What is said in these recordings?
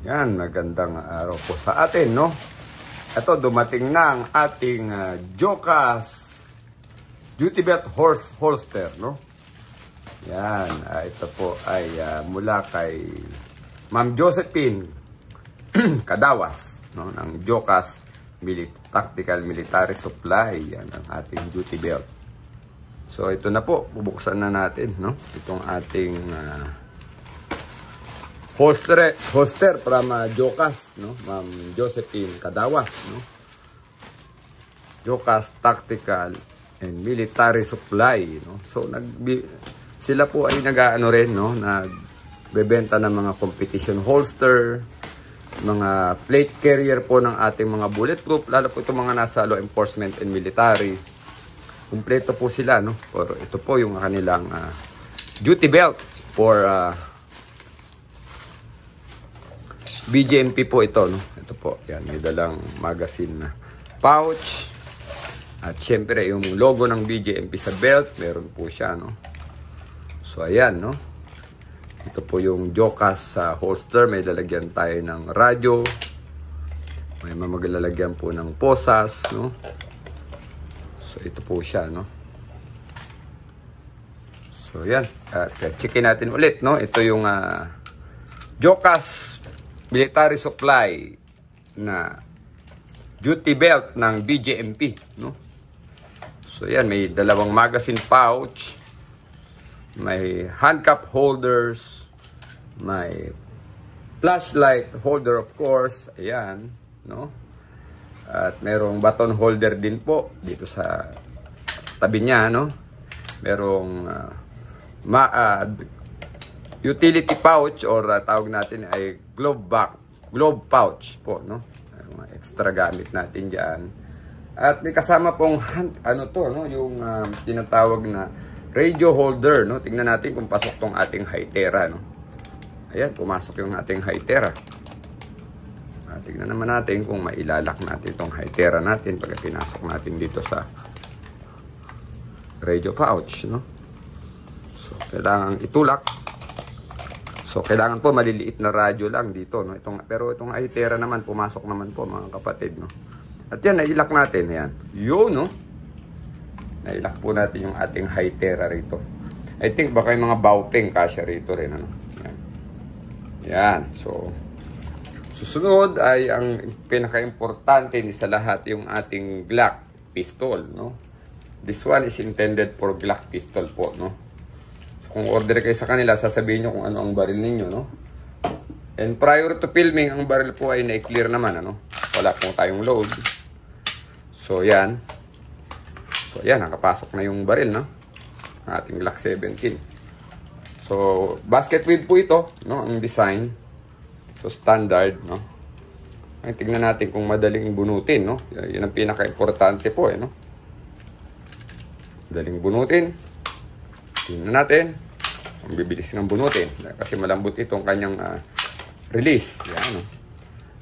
Yan, magandang araw po sa atin, no? Ito, dumating na ang ating Jocas Duty Belt Holster, no? Yan, ito po ay mula kay Ma'am Josephine Cadawas, no? Ng Jocas Tactical Military Supply. Yan ang ating duty belt. So, ito na po, bubuksan na natin, no? Itong ating holster from Jocas, no? Ma'am Josephine Cadawas, no? Jocas Tactical and Military Supply, no? So sila po ay nag-aano rin, no? Nagbebenta ng mga competition holster, mga plate carrier po ng ating mga bulletproof, lalo po itong mga nasa law enforcement and military. Kumpleto po sila, no? Pero ito po yung kanilang duty belt for BGMP po ito, no? Ito po, yan, may dalang magazine na pouch. At syempre, yung logo ng BGMP sa belt, meron po siya, no? So, ayan, no? Ito po yung Jocas holster. May lalagyan tayo ng radyo. May maglalagyan po ng posas, no? So, ito po siya, no? So, yan. At checkin natin ulit, no? Ito yung Jocas Military Supply na duty belt ng BGMP, no? So yan, may dalawang magazine pouch, may handcuff holders, may flashlight holder of course, ayan, no? At merong button holder din po dito sa tabi niya, no? Merong utility pouch or tawag natin ay glove pouch po, no? Mga extra gamit natin diyan. At may kasama pong yung tinatawag na radio holder, no? Tingnan natin kung pasok tong ating Hytera, no? Ayan, pumasok yung ating Hytera. Tingnan naman natin kung mailalak natin tong Hytera natin pag pinasok natin dito sa radio pouch, no? So, kailangan itulak. So, kailangan po maliliit na radyo lang dito, no? Pero itong Hytera naman, pumasok naman po, mga kapatid, no? At yan, nailak natin, yan. Yun, no? Nailak po natin yung ating Hytera rito. I think baka yung mga bauping kasya rito rin, ano? Yan. Yan. So, susunod ay ang pinaka-importante sa lahat yung ating Glock pistol, no? This one is intended for Glock pistol po, no? Kung order kayo sa kanila, sasabihin nyo kung ano ang baril ninyo, no? And prior to filming, ang baril po ay na-clear naman, ano? Wala po tayong load. So, yan. So, yan. Nakapasok na yung baril, no? Ating Glock 17. So, basket weave po ito, no? Ang design. So, standard, no? Ay, tignan natin kung madaling bunutin, no? Yan ang pinaka-importante po, no? Madaling bunutin. Tingnan natin. Ang bibilis ng bunutin. Kasi malambot itong kanyang release. Yan, no?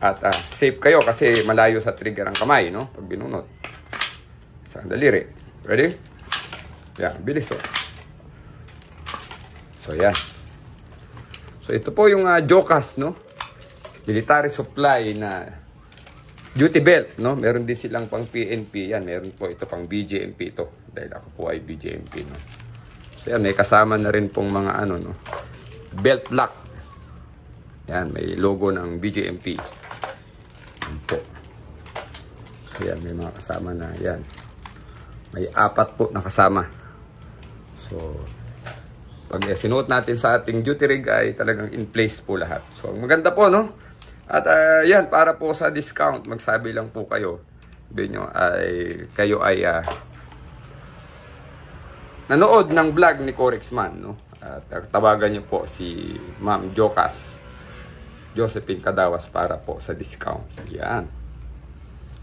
At safe kayo kasi malayo sa trigger ang kamay, no? Pag binunot. Isang daliri. Ready? Yan, bilis, oh. So, yan. So, ito po yung Jocas, no? Military supply na duty belt, no? Meron din silang pang PNP. Yan, meron po ito pang BGMP ito. Dahil ako po ay BGMP, no? So yan, may kasama na rin pong mga no? Belt lock. Yan, may logo ng BGMP. Yan po. So yan, may mga kasama na yan. May 4 po na kasama. So, pag sinuot natin sa ating duty rig ay talagang in place po lahat. So, maganda po, no? At yan, para po sa discount, magsabi lang po kayo. Sabihin nyo, kayo ay nanood ng vlog ni Corexman, no? At tawagan niyo po si Ma'am Jocas Josephine Cadawas para po sa discount. Yan.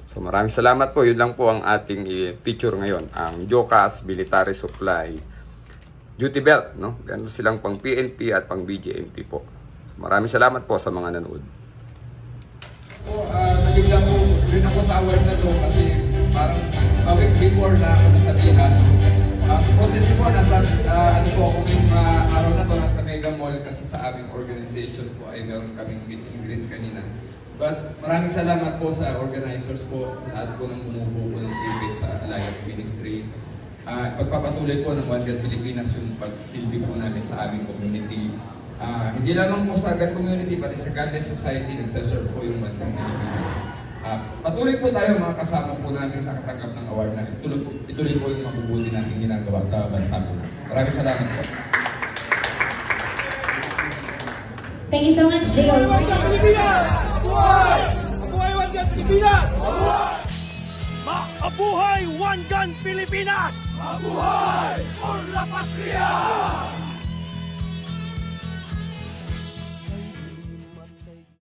So, maraming salamat po. Yun lang po ang ating feature ngayon. Ang Jocas Military Supply duty belt, no? Ganun silang pang PNP at pang BGMP po. So, maraming salamat po sa mga nanood. Nabigla po rin ako sa award na to kasi parang a week before na ako nasabihan. Supposedly po, nasa, ano po, kung yung araw na to, nasa Mega Mall kasi kasi sa aming organization po ay meron kaming meet and greet kanina. But maraming salamat po sa organizers po, sa lahat po ng bumubuo ng PBIC sa Alliance Ministry. Pagpapatuloy po ng One God Pilipinas yung pagsisilbi po namin sa aming community. Hindi lamang po sa God community, pati sa Godless Society, nagsaserve po yung One God Pilipinas. Patuloy po tayo mga kasama po namin nakatanggap ng award na ituloy po yung mabubuti natin ginagawa sa bansa po natin. Maraming salamat po. Thank you so much, J.O. Mabuhay One Gun Pilipinas! Mabuhay One Gun Pilipinas! Mabuhay por la patria!